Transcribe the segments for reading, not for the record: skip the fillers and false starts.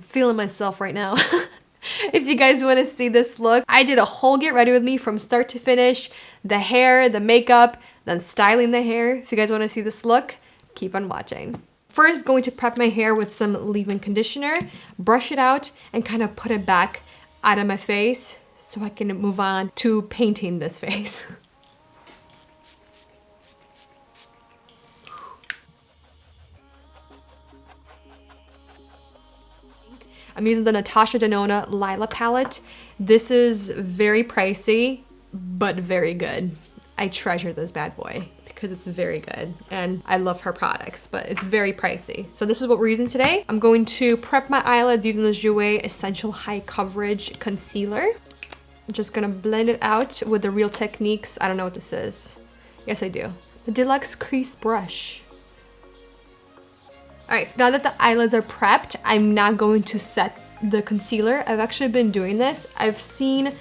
feeling myself right now. If you guys want to see this look, I did a whole get ready with me from start to finish. The hair, the makeup, then styling the hair. If you guys want to see this look, keep on watching. First, going to prep my hair with some leave-in conditioner, brush it out, and kind of put it back out of my face so I can move on to painting this face. I'm using the Natasha Denona Lila palette. This is very pricey, but very good. I treasure this bad boy because it's very good and I love her products, but it's very pricey. So this is what we're using today. I'm going to prep my eyelids using the Jouer Essential High Coverage Concealer. I'm just gonna blend it out with the Real Techniques. I don't know what this is. Yes, I do. The Deluxe Crease Brush. Alright, so now that the eyelids are prepped, I'm not going to set the concealer. I've actually been doing this. I've seen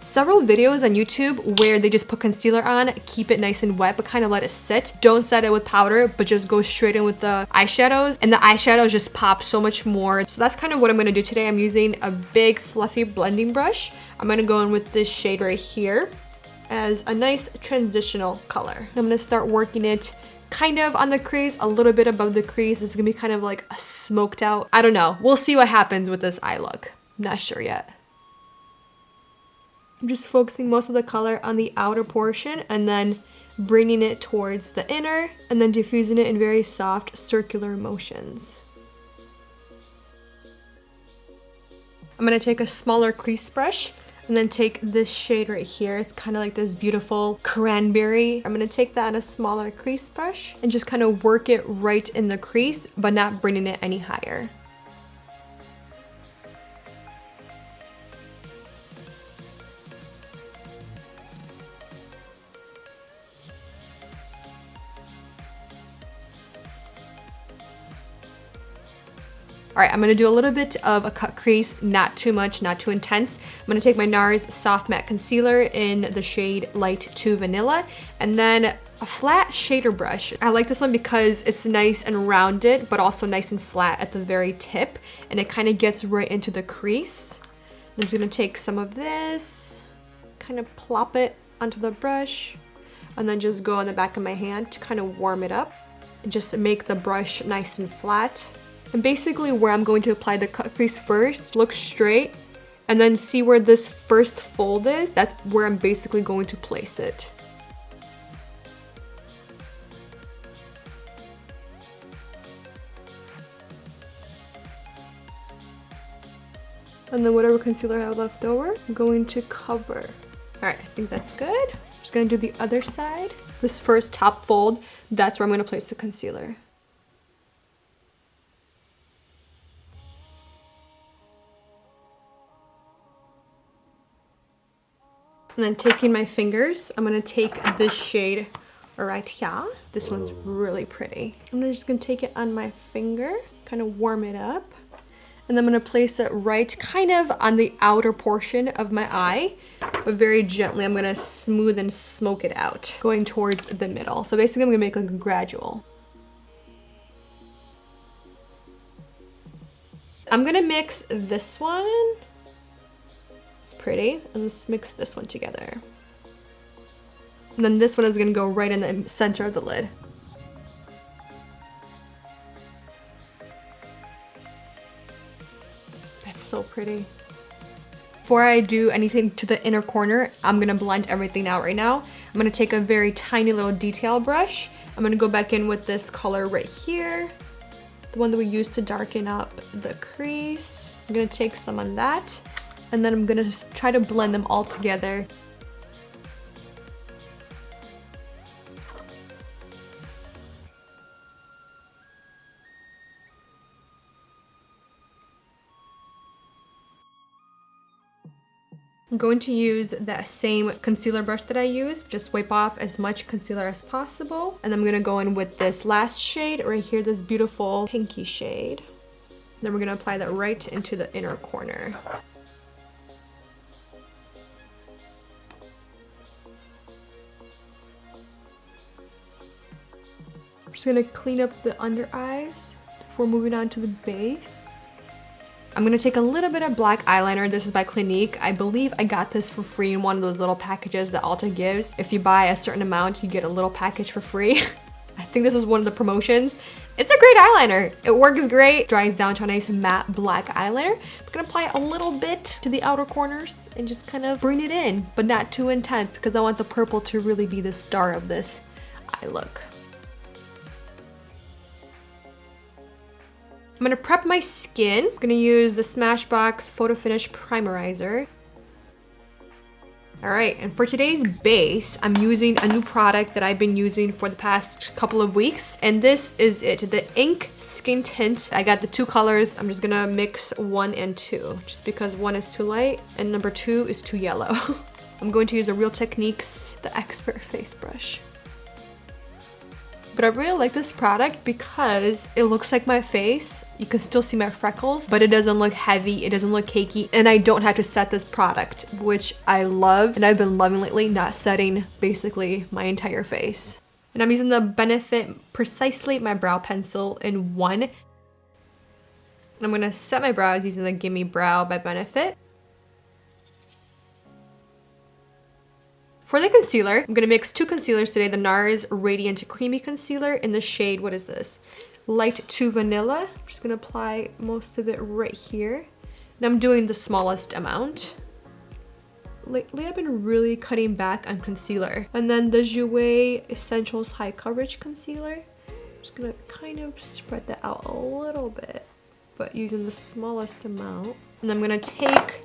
several videos on YouTube where they just put concealer on, keep it nice and wet, but kind of let it sit. Don't set it with powder, but just go straight in with the eyeshadows, and the eyeshadows just pop so much more. So that's kind of what I'm going to do today. I'm using a big fluffy blending brush. I'm going to go in with this shade right here as a nice transitional color. I'm going to start working it kind of on the crease, a little bit above the crease. This is gonna be kind of like a smoked out. I don't know. We'll see what happens with this eye look. Not sure yet. I'm just focusing most of the color on the outer portion and then bringing it towards the inner and then diffusing it in very soft circular motions. I'm gonna take a smaller crease brush and then take this shade right here. It's kind of like this beautiful cranberry. I'm gonna take that on a smaller crease brush and just kind of work it right in the crease, but not bringing it any higher. All right, I'm gonna do a little bit of a cut crease, not too much, not too intense. I'm gonna take my Nars Soft Matte Concealer in the shade Light 2 Vanilla, and then a flat shader brush. I like this one because it's nice and rounded, but also nice and flat at the very tip, and it kind of gets right into the crease. I'm just gonna take some of this, kind of plop it onto the brush, and then just go on the back of my hand to kind of warm it up, and just make the brush nice and flat. And basically where I'm going to apply the cut crease first, look straight, and then see where this first fold is. That's where I'm basically going to place it. And then whatever concealer I have left over, I'm going to cover. All right, I think that's good. I'm just gonna do the other side. This first top fold, that's where I'm gonna place the concealer. And then taking my fingers, I'm gonna take this shade right here. This one's really pretty. I'm just gonna take it on my finger, kind of warm it up. And then I'm gonna place it right kind of on the outer portion of my eye, but very gently. I'm gonna smooth and smoke it out, going towards the middle. So basically I'm gonna make like a gradual. I'm gonna mix this one. It's pretty. And let's mix this one together. And then this one is gonna go right in the center of the lid. That's so pretty. Before I do anything to the inner corner, I'm gonna blend everything out right now. I'm gonna take a very tiny little detail brush. I'm gonna go back in with this color right here, the one that we used to darken up the crease. I'm gonna take some on that. And then I'm gonna just try to blend them all together. I'm going to use that same concealer brush that I used, just wipe off as much concealer as possible. And I'm gonna go in with this last shade right here, this beautiful pinky shade. Then we're gonna apply that right into the inner corner. I'm just gonna clean up the under eyes before moving on to the base. I'm gonna take a little bit of black eyeliner. This is by Clinique. I believe I got this for free in one of those little packages that Ulta gives. If you buy a certain amount, you get a little package for free. I think this was one of the promotions. It's a great eyeliner. It works great, dries down to a nice matte black eyeliner. I'm gonna apply a little bit to the outer corners and just kind of bring it in, but not too intense because I want the purple to really be the star of this eye look. I'm gonna prep my skin. I'm gonna use the Smashbox Photo Finish Primerizer. All right, and for today's base, I'm using a new product that I've been using for the past couple of weeks, and this is it, the Ink Skin Tint. I got the 2 colors. I'm just gonna mix 1 and 2, just because 1 is too light and number 2 is too yellow. I'm going to use the Real Techniques, the Expert Face Brush. But I really like this product because it looks like my face. You can still see my freckles, but it doesn't look heavy, it doesn't look cakey, and I don't have to set this product, which I love, and I've been loving lately, not setting basically my entire face. And I'm using the Benefit Precisely My Brow Pencil in 1. And I'm gonna set my brows using the Gimme Brow by Benefit. For the concealer, I'm gonna mix 2 concealers today, the Nars Radiant Creamy Concealer in the shade, what is this? Light 2 Vanilla. I'm just gonna apply most of it right here. And I'm doing the smallest amount. Lately, I've been really cutting back on concealer. And then the Jouer Essentials High Coverage Concealer. I'm just gonna kind of spread that out a little bit, but using the smallest amount. And I'm gonna take,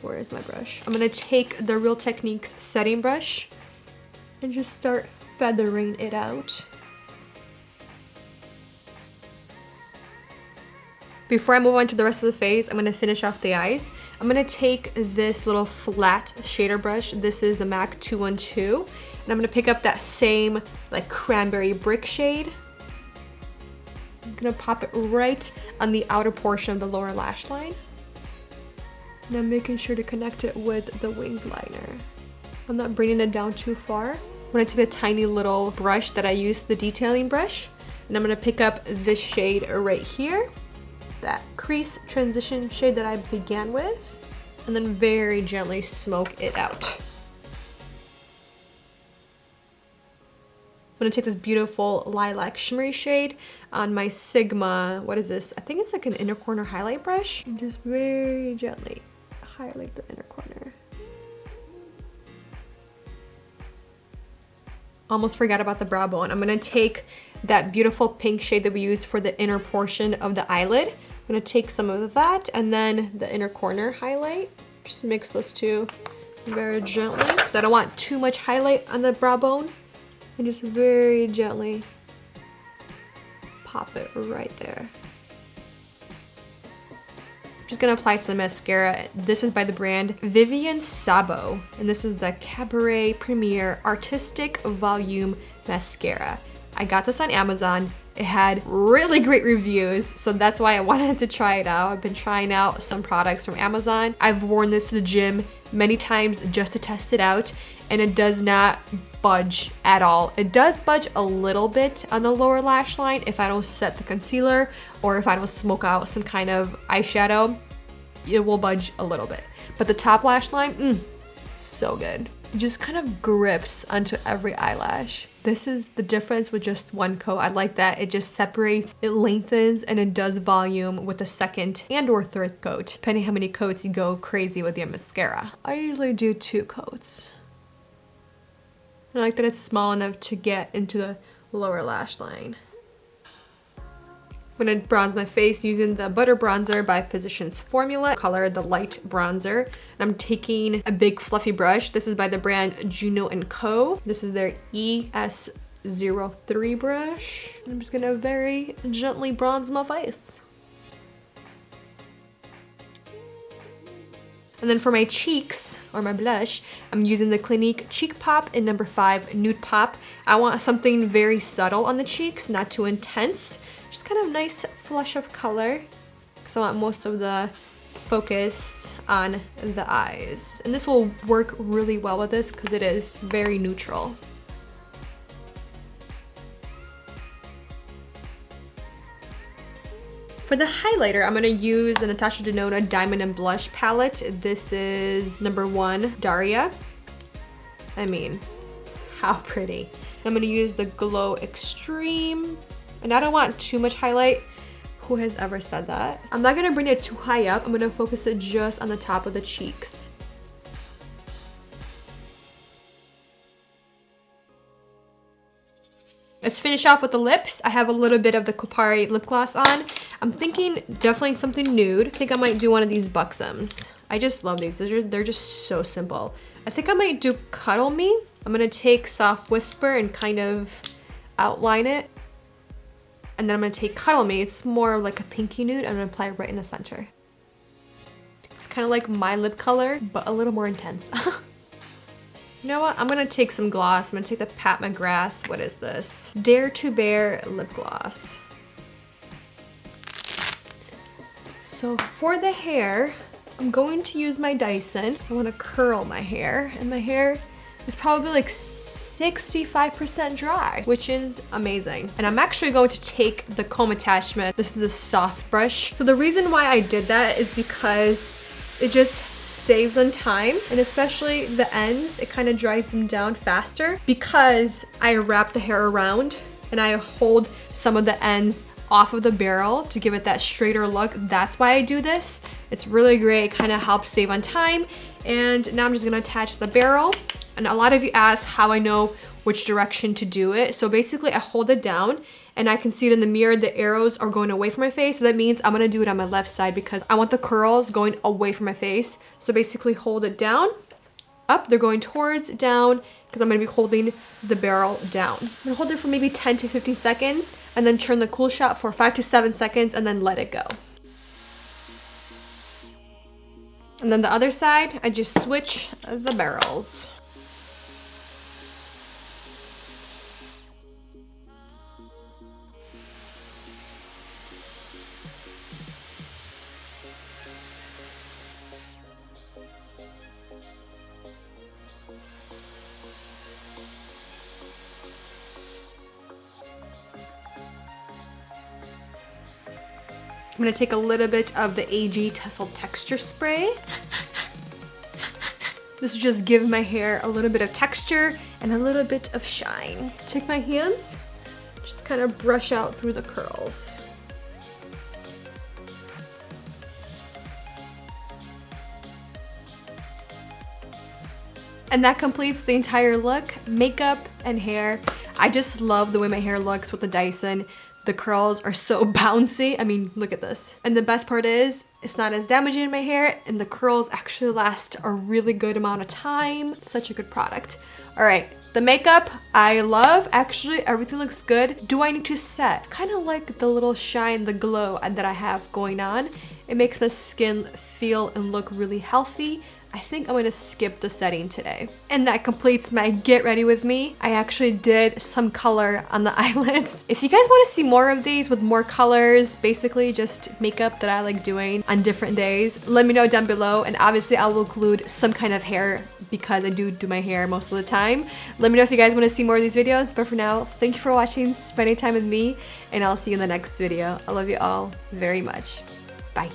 where is my brush? I'm gonna take the Real Techniques setting brush and just start feathering it out. Before I move on to the rest of the face, I'm gonna finish off the eyes. I'm gonna take this little flat shader brush. This is the MAC 212. And I'm gonna pick up that same like cranberry brick shade. I'm gonna pop it right on the outer portion of the lower lash line. And I'm making sure to connect it with the winged liner. I'm not bringing it down too far. I'm gonna take a tiny little brush that I use, the detailing brush, and I'm gonna pick up this shade right here, that crease transition shade that I began with, and then very gently smoke it out. I'm gonna take this beautiful lilac shimmery shade on my Sigma, what is this? I think it's like an inner corner highlight brush, and just very gently highlight the inner corner. Almost forgot about the brow bone. I'm gonna take that beautiful pink shade that we use for the inner portion of the eyelid. I'm gonna take some of that and then the inner corner highlight. Just mix those two very gently because I don't want too much highlight on the brow bone. And just very gently pop it right there. I'm just gonna apply some mascara. This is by the brand Vivienne Sabo, and this is the Cabaret Premier Artistic Volume Mascara. I got this on Amazon. It had really great reviews, so that's why I wanted to try it out. I've been trying out some products from Amazon. I've worn this to the gym many times just to test it out, and it does not budge at all. It does budge a little bit on the lower lash line if I don't set the concealer or if I don't smoke out some kind of eyeshadow. It will budge a little bit. But the top lash line, so good. It just kind of grips onto every eyelash. This is the difference with just one coat. I like that it just separates, it lengthens, and it does volume with the second and or third coat, depending how many coats you go crazy with your mascara. I usually do 2 coats. I like that it's small enough to get into the lower lash line. I'm gonna bronze my face using the Butter Bronzer by Physicians Formula, color the light bronzer. And I'm taking a big fluffy brush. This is by the brand Juno & Co. This is their ES03 brush. I'm just gonna very gently bronze my face. And then for my cheeks, or my blush, I'm using the Clinique Cheek Pop in number 5 Nude Pop. I want something very subtle on the cheeks, not too intense. Just kind of nice flush of color, because I want most of the focus on the eyes. And this will work really well with this because it is very neutral. For For the highlighter, I'm gonna use the Natasha Denona Diamond and Blush palette. This is number 1, Darya. I mean, how pretty. I'm gonna use the Glow Extreme. And I don't want too much highlight. Who has ever said that? I'm not gonna bring it too high up. I'm gonna focus it just on the top of the cheeks. Let's finish off with the lips. I have a little bit of the Cabaret lip gloss on. I'm thinking definitely something nude. I think I might do one of these Buxoms. I just love these. They're just so simple. I think I might do Cuddle Me. I'm gonna take Soft Whisper and kind of outline it. And then I'm gonna take Cuddle Me. It's more like a pinky nude. I'm gonna apply it right in the center. It's kind of like my lip color, but a little more intense. You know what? I'm gonna take some gloss. I'm gonna take the Pat McGrath, what is this? Dare to Bare lip gloss. So for the hair, I'm going to use my Dyson. So I wanna curl my hair, and my hair is probably like 65% dry, which is amazing. And I'm actually going to take the comb attachment. This is a soft brush. So the reason why I did that is because it just saves on time, and especially the ends, it kind of dries them down faster because I wrap the hair around and I hold some of the ends off of the barrel to give it that straighter look. That's why I do this. It's really great. It kind of helps save on time. And now I'm just gonna attach the barrel. And a lot of you ask how I know which direction to do it. So basically I hold it down and I can see it in the mirror, the arrows are going away from my face. So that means I'm gonna do it on my left side because I want the curls going away from my face. So basically hold it down, up, they're going towards, down, because I'm gonna be holding the barrel down. I'm gonna hold it for maybe 10 to 15 seconds and then turn the cool shot for 5 to 7 seconds and then let it go. And then the other side, I just switch the barrels. I'm gonna take a little bit of the AG Tousled Texture Spray. This will just give my hair a little bit of texture and a little bit of shine. Take my hands, just kind of brush out through the curls. And that completes the entire look, makeup and hair. I just love the way my hair looks with the Dyson. The curls are so bouncy. I mean, look at this. And the best part is, it's not as damaging in my hair, and the curls actually last a really good amount of time. Such a good product. All right, the makeup I love. Actually, everything looks good. Do I need to set? Kind of like the little shine, the glow that I have going on. It makes the skin feel and look really healthy. I think I'm gonna skip the setting today. And that completes my get ready with me. I actually did some color on the eyelids. If you guys wanna see more of these with more colors, basically just makeup that I like doing on different days, let me know down below. And obviously I will include some kind of hair because I do my hair most of the time. Let me know if you guys wanna see more of these videos. But for now, thank you for watching, spending time with me, and I'll see you in the next video. I love you all very much. Bye.